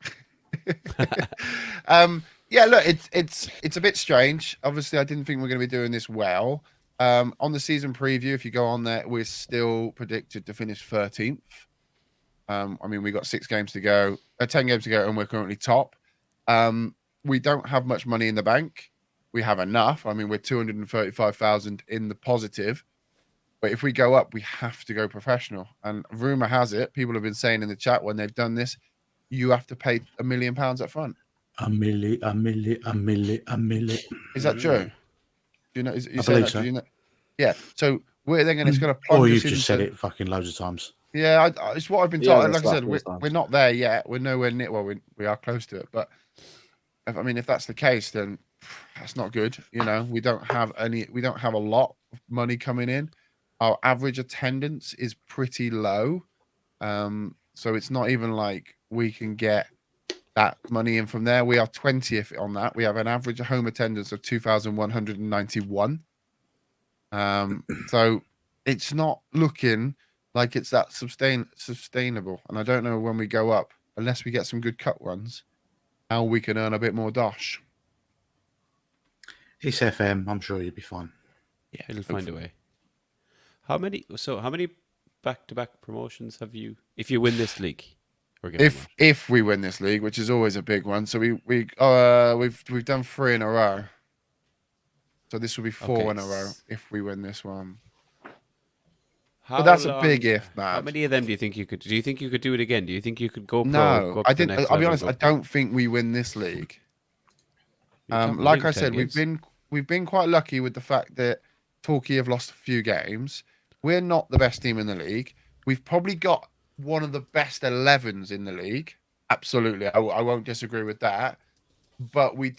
Yeah, look, it's a bit strange. Obviously, I didn't think we were going to be doing this well. On the season preview, if you go on there, we're still predicted to finish 13th. I mean, we got 10 games to go, and we're currently top. We don't have much money in the bank. We have enough. I mean, we're 235,000 in the positive. But if we go up, we have to go professional. And rumor has it, people have been saying in the chat when they've done this, you have to pay £1 million up front. A million. Is that true? Do you know? I believe so. You know? Yeah. So we're then going to plunge. Or you've just said it fucking loads of times. Yeah, it's what I've been told. Yeah, like I said, we're not there yet. We're nowhere near. Well, we are close to it. But if that's the case, then that's not good. You know, we don't have a lot of money coming in. Our average attendance is pretty low. So it's not even like we can get that money in from there. We are 20th on that. We have an average home attendance of 2,191. So it's not looking like it's that sustainable. And I don't know when we go up, unless we get some good cut runs, how we can earn a bit more dosh. It's FM. I'm sure you'll be fine. Yeah, it'll find a way. How many back-to-back promotions have you? If you win this league, if we win this league, which is always a big one, so we've done 3 in a row. So this will be 4 in a row if we win this one. But that's a big if, man. How many of them do you think you could? Do you think you could do it again? Do you think you could go pro? No, I didn't. I'll be honest. I don't think we win this league. Like I said, we've been quite lucky with the fact that Torquay have lost a few games. We're not the best team in the league. We've probably got one of the best 11s in the league. Absolutely, I won't disagree with that. But you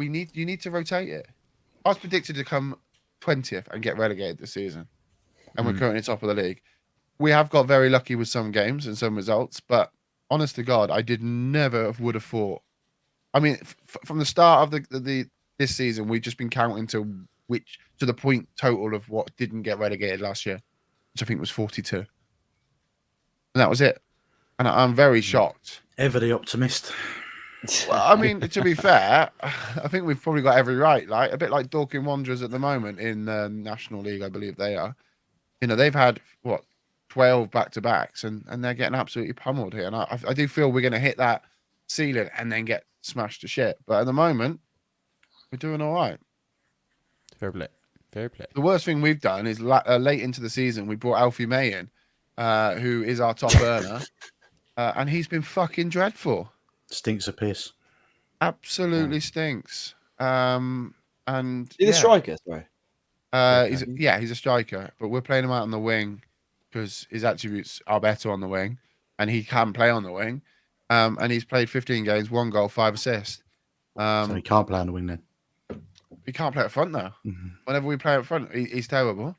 need to rotate it. I was predicted to come 20th and get relegated this season, and we're currently top of the league. We have got very lucky with some games and some results, but honest to God, I would have thought. I mean, from the start of this season, we've just been counting to the point total of what didn't get relegated last year, which I think was 42, and that was it. And I'm very shocked. Ever the optimist. Well, I mean, to be fair, I think we've probably got every right. Like a bit like Dorking Wanderers at the moment in the National League, I believe they are. You know, they've had 12 back-to-backs, and they're getting absolutely pummeled here. And I do feel we're going to hit that ceiling and then get smashed to shit. But at the moment, we're doing all right. Fair play. The worst thing we've done is late into the season, we brought Alfie May in, who is our top earner, and he's been fucking dreadful. Stinks of piss. Absolutely stinks. And he's a striker, sorry. He's a striker, but we're playing him out on the wing because his attributes are better on the wing, and he can play on the wing. And he's played 15 games, 1 goal, 5 assists. So he can't play on the wing then. He can't play up front now. Mm-hmm. Whenever we play up front, he's terrible.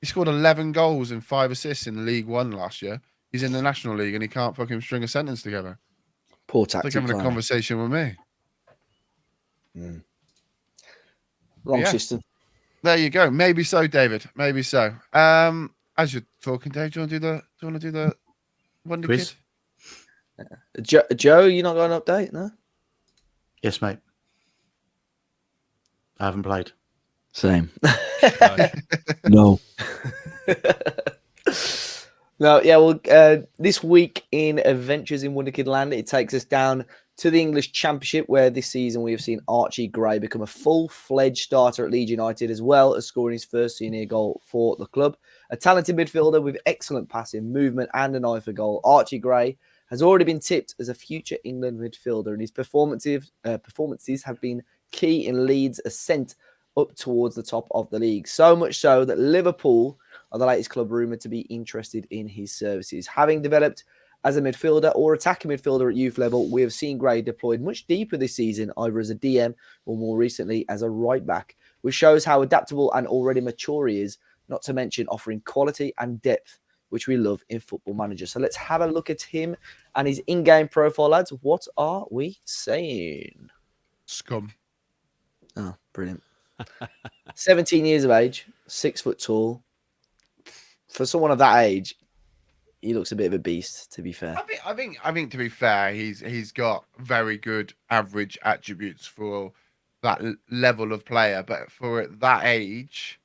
He scored 11 goals and 5 assists in League One last year. He's in the National League and he can't fucking string a sentence together. Poor It's like tactic. having a conversation with me. Wrong Yeah. system. There you go. Maybe so, David. Maybe so. As you're talking, Dave, do you want to do the Wonder Quiz? Kid? Joe, you not got an update? No. Yes, mate. I haven't played. Same. Right. No. No, yeah, well, this week in Adventures in Wonderkid Land, it takes us down to the English Championship, where this season we have seen Archie Gray become a full-fledged starter at Leeds United, as well as scoring his first senior goal for the club. A talented midfielder with excellent passing, movement, and an eye for goal, Archie Gray has already been tipped as a future England midfielder, and his performances have been key in Leeds' ascent up towards the top of the league. So much so that Liverpool are the latest club rumoured to be interested in his services. Having developed as a midfielder or attacking midfielder at youth level, we have seen Gray deployed much deeper this season, either as a DM or more recently as a right back, which shows how adaptable and already mature he is, not to mention offering quality and depth, which we love in Football Manager. So let's have a look at him and his in-game profile, lads. What are we saying? Scum. Oh, brilliant. 17 years of age, 6 foot tall. For someone of that age, he looks a bit of a beast, to be fair. I think to be fair, he's got very good average attributes for that level of player, but for that age,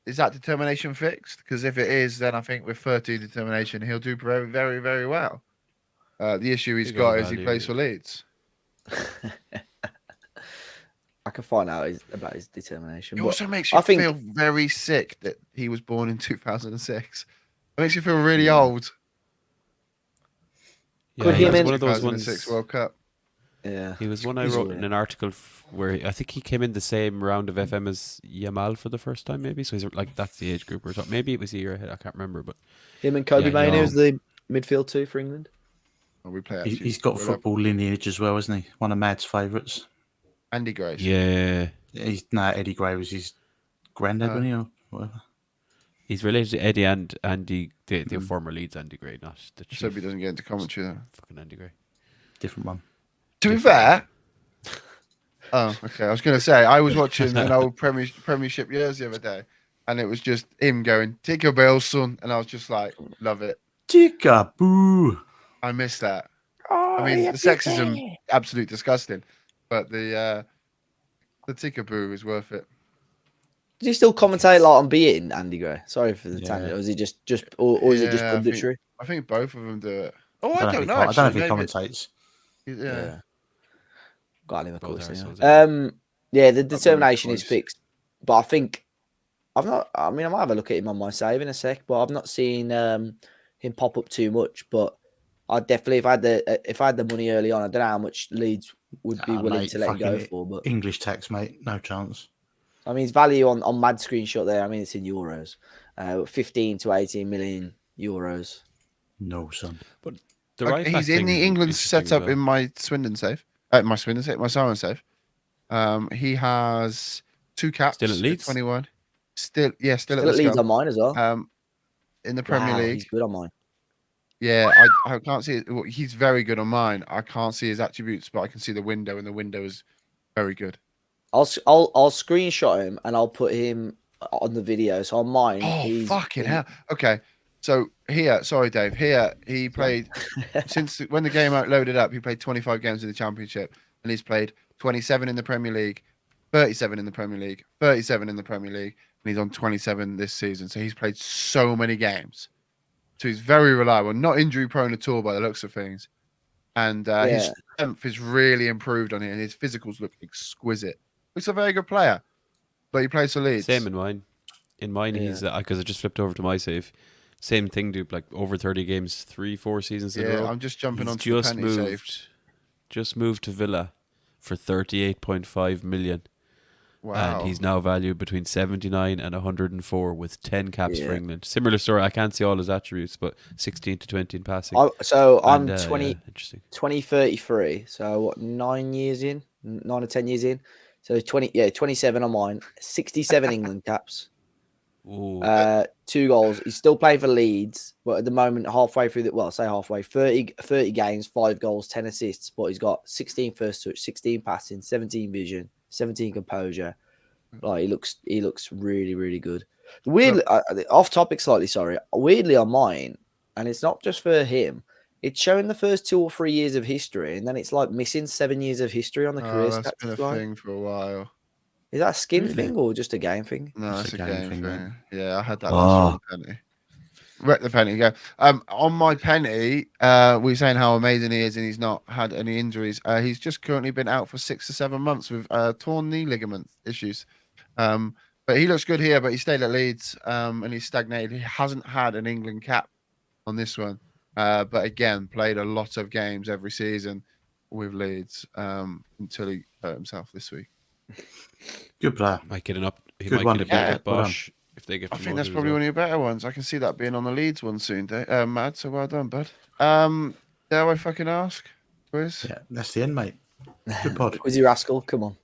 is that determination fixed? Because if it is, then I think with 13 determination, he'll do very, very, very well. The issue he's Big got old is he value. plays for Leeds. I can find out about his determination. It but also makes you I think- feel very sick that he was born in 2006. It makes you feel really Yeah. old. Could he him was and- one of those 2006 ones. World Cup. Yeah. He was one I He's wrote all in right. an article where I think he came in the same round of FM as Yamal for the first time, maybe. So he's like, that's the age group we're talking. Maybe it was a year ahead. I can't remember, but Him and Kobe Yeah, Mainoo yeah. is the midfield too for England. Oh, we play He's got football lineage as well, isn't he? One of Mad's favourites. Andy Grace. yeah, Eddie Gray was his granddad, wasn't he, or whatever? he's related to Eddie and Andy, the former Leeds Andy Gray, not the Just hope he chief doesn't get into commentary then. fucking Andy Gray. Different one. To be fair. Oh, okay. I was going to say, I was watching an old Premiership years the other day, and it was just him going, "Take your bell, son," and I was just like, love it. Chickaboo! I miss that. I mean, the sexism, absolute disgusting, but the tickaboo is worth it. Does he still commentate like on being Andy Gray? Sorry for the Yeah. tangent. Or is he just or is it just Yeah, I think- punditry? I think both of them do it. Oh, I I don't know. I don't know if he actually. Maybe- commentates. Yeah. Got him, of Both course. ourselves, Yeah. yeah. Yeah, the determination is close. fixed, but I think I've not. I mean, I might have a look at him on my save in a sec, but I've not seen him pop up too much. But I definitely, if I had the money early on, I don't know how much Leeds would be willing Mate, to let him go fucking for. But English tax, mate. No chance. I mean, his value on Mad Screenshot there. I mean, it's in euros, 15 to 18 million euros. No, son. The right he's back in thing the is England interesting as setup well. in my Swindon save. My Siren save. He has 2 caps. Still at Leeds? 21. Still at Still the at Leeds Scum. on mine as well. In the Premier Wow, League. he's good on mine. Yeah, I can't see it. Well, he's very good on mine. I can't see his attributes, but I can see the window, and the window is very good. I'll screenshot him and I'll put him on the video. So on mine, Oh, he's fucking in- hell. Okay. So here, sorry, Dave. Here, he played since when the game loaded up, he played 25 games in the Championship, and he's played 27 in the Premier League, 37 in the Premier League, 37 in the Premier League, and he's on 27 this season. So he's played so many games. So he's very reliable, not injury prone at all by the looks of things. And his Yeah. strength is really improved on it, and his physicals look exquisite. He's a very good player, but he plays for Leeds. Same in mine. In mine, he's because I just flipped over to my save. Same thing, dude. Like over 30 games, 3-4 seasons in a Yeah, row. I'm just jumping He's onto the just penny save. just moved to Villa for 38.5 million, Wow. and he's now valued between 79 and 104 with 10 caps for Yeah. England. Similar story. I can't see all his attributes, but 16 to 20 in passing. I'm And, 20, yeah, interesting. 2033. So what, 9 years in? 9 or 10 years in. So 27 on mine, 67 England caps. Ooh. 2 goals. He's still playing for Leeds, but at the moment, halfway through say halfway, 30 games, 5 goals, 10 assists. But he's got 16 first touch, 16 passing, 17 vision, 17 composure. Like he looks really, really good. Weirdly, off topic slightly, sorry. Weirdly on mine, and it's not just for him. It's showing the first 2 or 3 years of history, and then it's like missing 7 years of history on the career That's stats been a slide. thing for a while. Is that a skin Really? thing or just a game thing? No, It's it's a a game game thing, thing. mate. Yeah, I had that Oh. last one, Penny. Wreck the penny. Go. On my penny, we're saying how amazing he is, and he's not had any injuries. He's just currently been out for 6 to 7 months with torn knee ligament issues. But he looks good here. But he stayed at Leeds, and he's stagnated. He hasn't had an England cap on this one, but again, played a lot of games every season with Leeds until he hurt himself this week. Good player. Might get an up. He Good might one get a to bit get. at Well done. Bosch if they get I promoted. think that's as probably well. one of your better ones. I can see that being on the Leeds one soon, Mad. So well done, bud. Dare I fucking ask? Quiz? Yeah, that's the end, mate. Good pod. Quizzy Rascal, come on.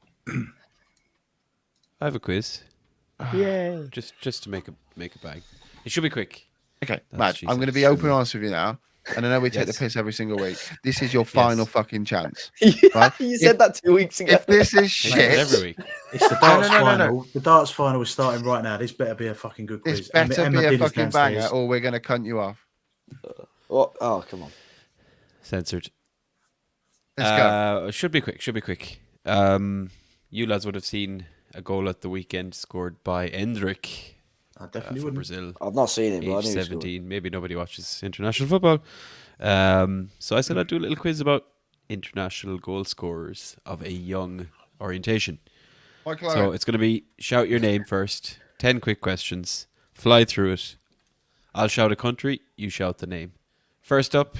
I have a quiz. Yay. Just to make a bag. It should be quick. Okay, That's Mad. I'm going to be Jesus. open and honest with you now. And I know we take the Yes. piss every single week. This is your final Yes. fucking chance. You Right? said that 2 weeks ago. If this is I say it shit, every week. It's the No, darts no, no, no, final. no. The darts final is starting right now. This better be a fucking good quiz. this better And be a Medina's fucking banger, downstairs. or we're going to cunt you off. Oh, come on. Censored. Let's go. It should be quick. You lads would have seen a goal at the weekend scored by Endrick I definitely for wouldn't. Brazil. I've not seen it, but I Age knew he scored. 17. Maybe nobody watches international football. So I said I'd do a little quiz about international goal scorers of a young orientation. Michael So Owen. it's going to be shout your name first, 10 quick questions, fly through it. I'll shout a country, you shout the name. First up,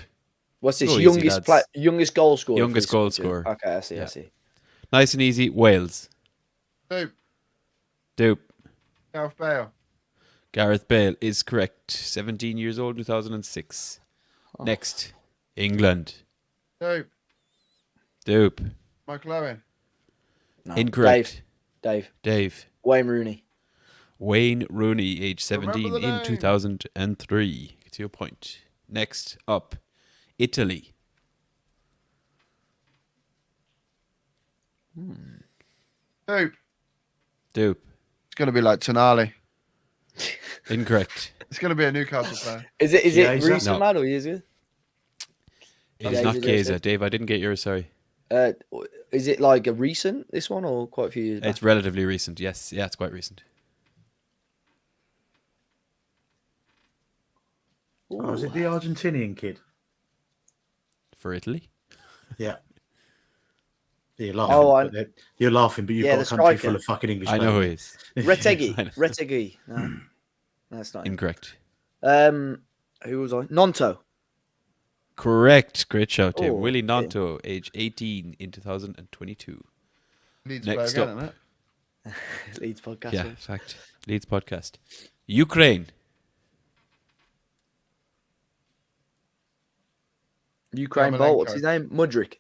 What's this? Go easy, Youngest lads. youngest goal scorer. for Youngest this goal country? scorer. Okay, I see. Yeah. I see. nice and easy, Wales. Two. Dope. Gareth Bale. Gareth Bale is correct. 17 years old, 2006. Next, England. Two. Dope. Michael Owen. No. Incorrect. Dave. Dave. Wayne Rooney. Wayne Rooney, age Remember 17 the in name. 2003. Get to your point. Next up, Italy. Two. Dope. It's going to be like Tonali. Incorrect. It's going to be a Newcastle player. Is it Chiesa? recent, No. man, or years ago? It is Yeah, not he's a Chiesa. Jose. Dave, I didn't get yours, sorry. Is it like a recent, this one, or quite a few years back? It's relatively recent, yes. Yeah, it's quite recent. Oh, is it the Argentinian kid? For Italy? Yeah. You're laughing. Oh, but you're laughing, but you've Yeah, got the a country striker. full of fucking English I know who he players. is. Retegui. I know. Retegui. No, that's not him. Incorrect. Who was I? Nonto. Correct. Great shout, Dave. Oh, Willie okay. Nanto, age 18 in 2022. Leeds Next player up. again, isn't it? Leeds podcast. Yeah, fact. Leeds podcast. Ukraine. Ukraine Bolt. What's his name? Mudrik.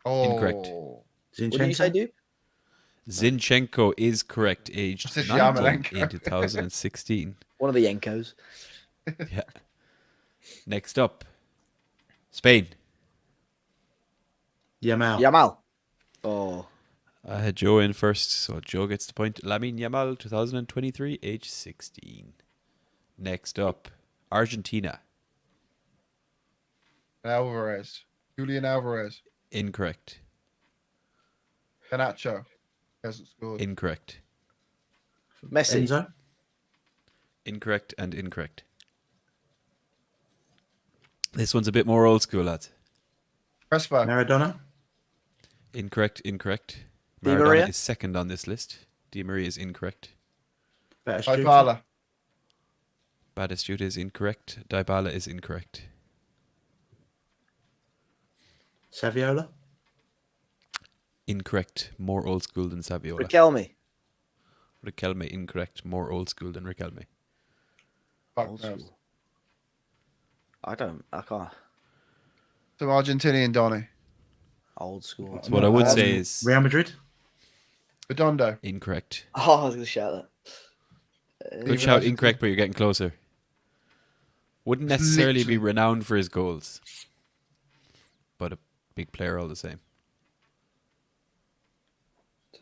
Oh. Incorrect. What did you say, Zinchenko? dude? Zinchenko is correct, aged I said 19 Yarmolenko. in 2016. One of the Yenkos. Yeah. Next up, Spain. Yamal. Yamal. Oh, I had Joe in first, so Joe gets the point. Lamine Yamal, 2023, age 16. Next up, Argentina. Alvarez. Julian Alvarez. Incorrect. Ganacho. Hasn't scored. Incorrect. Messi. Enzo? Incorrect and incorrect. This one's a bit more old school, lads. Crespo. Maradona? Incorrect. Di Maradona Maria? is second on this list. Di Maria is incorrect. Batistuta? Dybala. Batistuta is incorrect. Dybala is incorrect. Saviola? Incorrect. More old school than Saviola. Riquelme. Riquelme, incorrect. More old school than Riquelme. Fuck Old knows. school. I can't. Some Argentinian Donny. Old school. So what I would say is Real Madrid? Redondo. incorrect. Oh, I was going to shout that. Good shout, incorrect, but you're getting closer. Wouldn't It's necessarily be literally- renowned for his goals, but a big player all the same.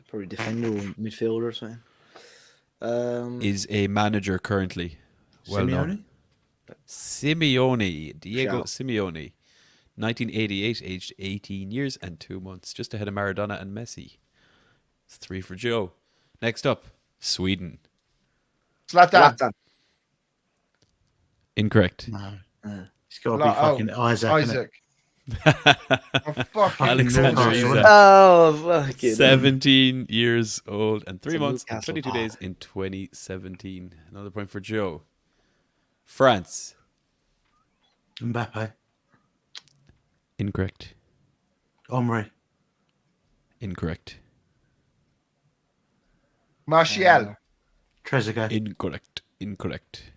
Probably defender or midfielder or something. Is a manager currently. Well known. Simeone, Diego Shout. Simeone, 1988, aged 18 years and 2 months, just ahead of Maradona and Messi. It's 3 for Joe. Next up, Sweden. Zlatan. Zlatan. Incorrect. No. Uh, It's got to be Like, oh, fucking Isaac. innit? Isaac. Oh, fucking Alexander Newcastle, bullshit. innit? Oh, fucking. 17 years old and 3 It's a months and Newcastle 22 lad. days in 2017. Another point for Joe. France. Mbappe. Incorrect. Omri. Incorrect. Martial. Trezeguet. Incorrect. Incorrect.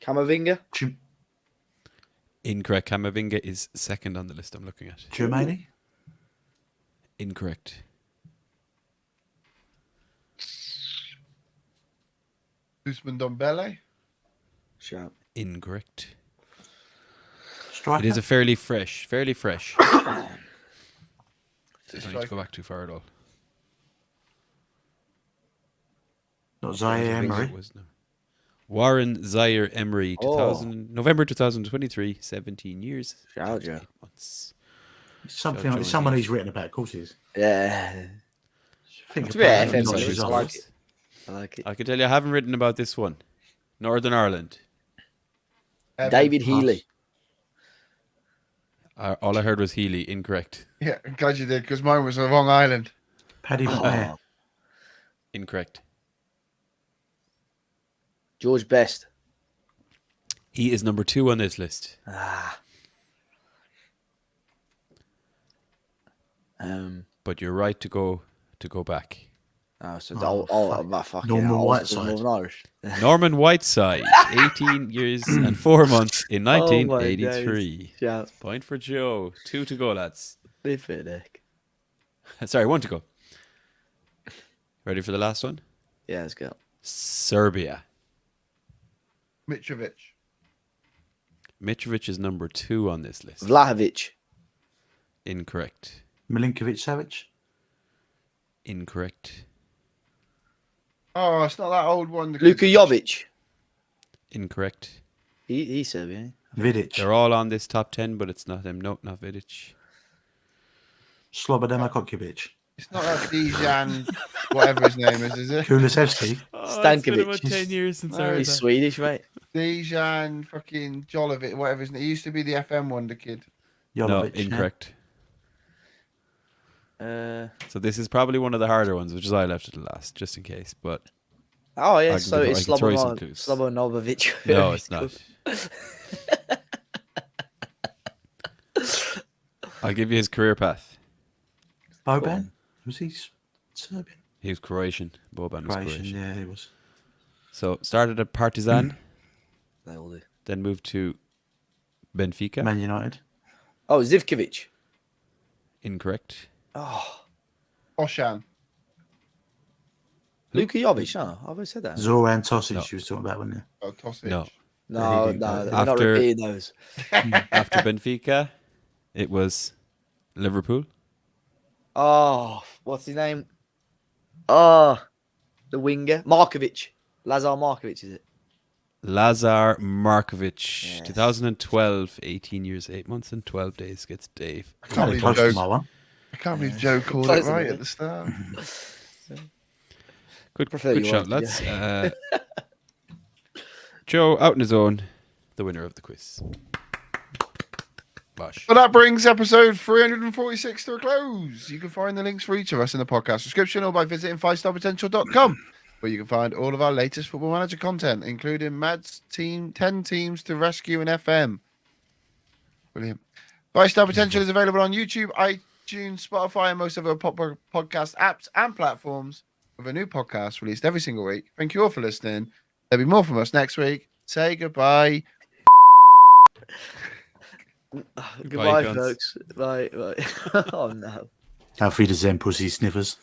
Camavinga. Incorrect. Camavinga is second on the list I'm looking at. Germany. Incorrect. Usman Dombele. Shout. Incorrect. Striker. It is a fairly fresh. Don't need to go back too far at all. Not Zaire I think Emery. it was, no. Warren Zaire Emery, Oh. November 2023, 17 years, Shout, Joe. 8 months. Something like Joe someone indeed. he's written about. Of course, he is. Yeah. Think To be fair, about FM it, not lyrics, his I own. like it. I like it. I can tell you I haven't written about this one. Northern Ireland. David Healy. All I heard was Healy. Incorrect. Yeah, I'm glad you did because mine was the wrong island. Paddy McNair. Oh, Incorrect. George Best. He is number 2 on this list. Ah. But you're right to go back. Oh, so Oh, fuck. fucking Norman hell, Whiteside. Northern Irish. Norman Whiteside, 18 years and 4 months in Oh my 1983. Shout. Point for Joe. 2 to go, lads. Leave it, Nick. Sorry, 1 to go. Ready for the last one? Yeah, let's go. Serbia. Mitrovic. Mitrovic is number 2 on this list. Vlahovic. Incorrect. Milinkovic Savic. Incorrect. Oh, it's not that old one. Luka Jovic. Incorrect. He's Serbian. Vidic. They're all on this top 10, but it's not him. Nope, not Vidic. Slobodan Makovic. It's not that Dijan, whatever his name is it? Kulusevski. Stankovic. 10 years since I heard He's Swedish, mate. Dijan fucking Jolovic, whatever his name. He used to be the FM wonder kid. No, Jolovic. yeah. incorrect. Uh, So this is probably one of the harder ones, which is why I left it last, just in case. But oh, I yeah, can so give- it's I can throw you some clues. Slobodanovic. no, it's not. I'll give you his career path. Boban. Was he Serbian? He was Croatian. Boban was Croatian. Croatian. Yeah, he was. So started at Partizan, They all do. then moved to Benfica. Man United. Oh, Zivkovic. Incorrect. Oh, Oshan. Luka Jovic. No, I've always said that. Zoran Tosic. No. You was talking about, wasn't Oh, Tosic. No. No, He- no, after- we're not repeating those. After Benfica, it was Liverpool. Oh, what's his name? Oh, the winger. Markovic. Lazar Markovic, is it? Lazar Markovic, Yes. 2012, 18 years, 8 months, and 12 days gets Dave. I he? can't Very believe close to Joe, my one. I can't believe Joe called it Close right enough. at the start. Prefer Good you shot, won't, lads. Joe, out on his own, the winner of the quiz. Bosh. Well, that brings episode 346 to a close. You can find the links for each of us in the podcast description or by visiting 5starpotential.com, where you can find all of our latest Football Manager content, including Mad's team, 10 teams to rescue in FM. Brilliant. 5-Star Potential is available on YouTube, iTunes, Spotify, and most other podcast apps and platforms, with a new podcast released every single week. Thank you all for listening. There'll be more from us next week. Say goodbye. Goodbye, cunts. folks. Bye. Bye. Oh, no. Auf Wiedersehen, pussy sniffers.